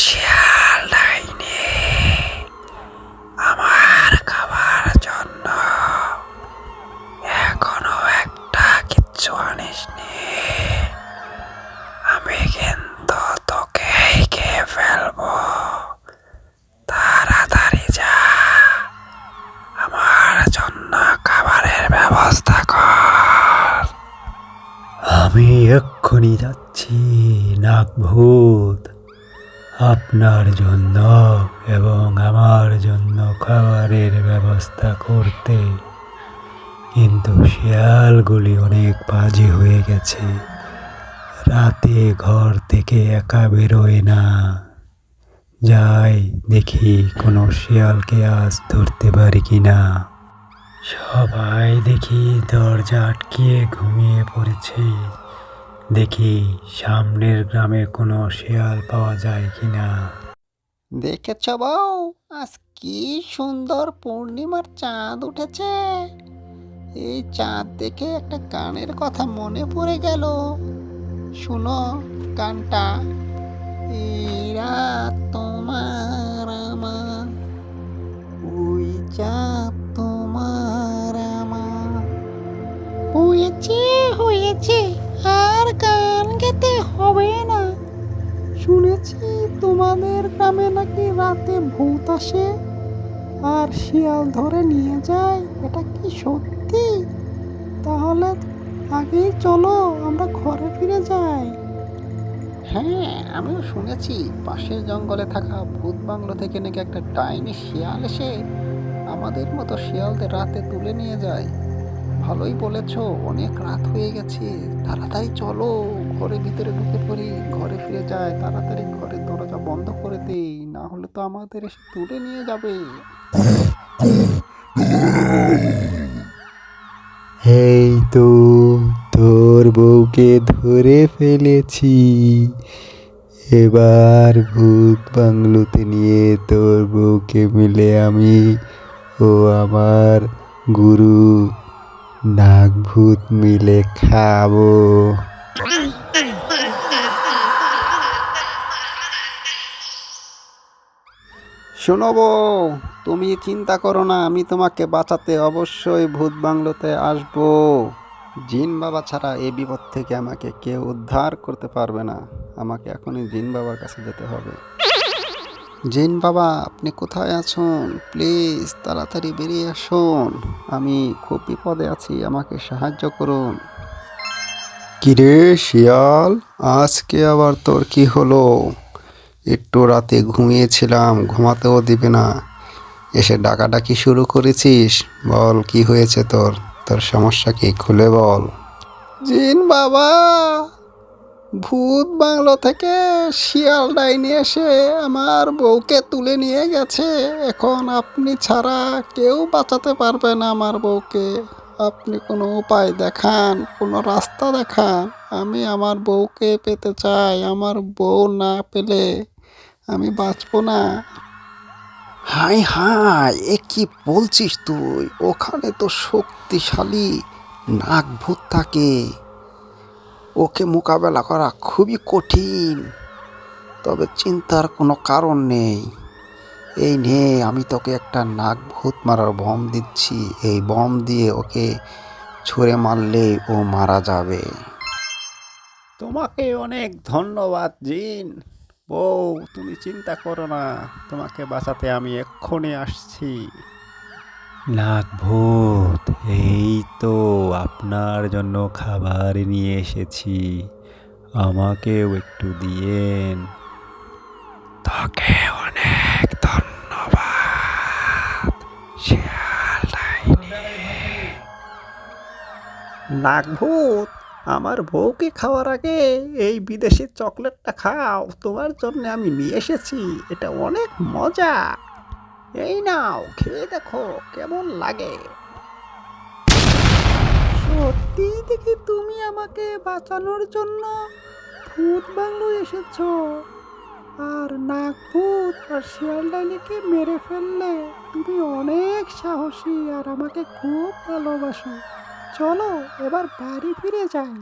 শিয়াল ডাইনি, আমার খাবার জন্য এখনো একটা কিচ্ছু আনিসনি। আমি কিন্তু তোকেই খেয়ে ফেলবো। তাড়াতাড়ি যা, আমার জন্য খাবারের ব্যবস্থা কর। আমি এক্ষুনি যাচ্ছি নাগভূত, আপনার জন্য এবং আমার জন্য খাবারের ব্যবস্থা করতে। কিন্তু শিয়ালগুলি অনেক বাজে হয়ে গেছে, রাতে ঘর থেকে একা বেরোয় না। যাই দেখি কোনো শিয়ালকে আজ ধরতে পারি কিনা। সবাই দেখি দরজা আটকিয়ে ঘুমিয়ে পড়েছে। দেখি সামনের গ্রামে কোনো শিয়াল পাওয়া যায় কিনা। দেখেছ বউ, আজ কি সুন্দর পূর্ণিমার চাঁদ উঠেছে। এই চাঁদ দেখে একটা গানের কথা মনে পড়ে গেল। শুনো গানটা। এই রাত তোমার আমার, ওই চাঁদ তোমার আমার। হয়েছে হয়েছে, আর গান গেতে হবে না। শুনেছি তোমাদের গ্রামে নাকি রাতে ভূত আসে আর শিয়াল ধরে নিয়ে যায়। এটা কি সত্যি? তাহলে আগেই চলো, আমরা ঘরে ফিরে যাই। হ্যাঁ, আমিও শুনেছি পাশের জঙ্গলে থাকা ভূত বাংলো থেকে নাকি একটা ডাইনি শিয়াল এসে আমাদের মতো শিয়ালদের রাতে তুলে নিয়ে যায়। ভালোই বলেছ, অনেক রাত হয়ে গেছে। তাড়াতাড়ি চলো, ঘরের ভিতরে ঢুকে পড়ি, ঘরে ফিরে যাই। তাড়াতাড়ি ঘরের দরজা বন্ধ করে দেই, না হলে তো আমাদের এসে তুলে নিয়ে যাবে। এই তো তোর বউকে ধরে ফেলেছি। এবার ভূত বাংলোতে নিয়ে তোর বউকে মিলে আমি ও আমার গুরু নাগভূত মিলে খাবো। শোনো বউ, তুমি চিন্তা করো না, আমি তোমাকে বাঁচাতে অবশ্যই ভূত বাংলোতে আসবো। জিন বাবা ছাড়া এই বিপদ থেকে আমাকে কেউ উদ্ধার করতে পারবে না। আমাকে এখনই জিন বাবার কাছে যেতে হবে। জিন বাবা, আপনি কোথায় আছেন? প্লিজ তাড়াতাড়ি বেরিয়ে আসুন। আমি খুব বিপদে আছি, আমাকে সাহায্য করুন। কিরে শিয়াল, আজকে আবার তোর কি হলো? একটু রাতে ঘুমিয়েছিলাম, ঘুমাতেও দিবে না, এসে ডাকাডাকি শুরু করেছিস। বল কি হয়েছে তোর? তোর সমস্যা কি, খুলে বল। জিন বাবা, ভূত বাংলো থেকে শিয়াল ডাইনি এসে আমার বউকে তুলে নিয়ে গেছে। এখন আপনি ছাড়া কেউ বাঁচাতে পারবে না আমার বউকে। আপনি কোনো উপায় দেখান, কোনো রাস্তা দেখান। আমি আমার বউকে পেতে চাই। আমার বউ না পেলে আমি বাঁচবো না। হাই হাই, এ কি বলছিস তুই? ওখানে তো শক্তিশালী নাগভূত থাকে, ওকে মোকাবেলা করা খুবই কঠিন। তবে চিন্তার কোনো কারণ নেই। এই নে, আমি তোকে একটা নাগভূত মারার বম দিচ্ছি। এই বম দিয়ে ওকে ছুঁড়ে মারলেই ও মারা যাবে। তোমাকে অনেক ধন্যবাদ জিন। বউ, তুমি চিন্তা করো না, তোমাকে বাঁচাতে আমি এক্ষুনি আসছি। নাগভূত, এই তো আপনার জন্য খাবার নিয়ে এসেছি, আমাকেও একটু দিয়েন। তোকে অনেক ধন্যবাদ শিয়াল ডাইনি। নাগভূত, আমার বউকে খাওয়ার আগে এই বিদেশি চকলেটটা খাও। তোমার জন্য আমি নিয়ে এসেছি, এটা অনেক মজা। এই নাও, খেয়ে দেখো কেমন লাগে। সত্যি দেখি তুমি আমাকে বাঁচানোর জন্য ভূত বাংলো এসেছো, আর নাগভূত আর শিয়াল ডাইনিকে মেরে ফেললে। তুমি অনেক সাহসী আর আমাকে খুব ভালোবাসো। চলো এবার বাড়ি ফিরে যাই।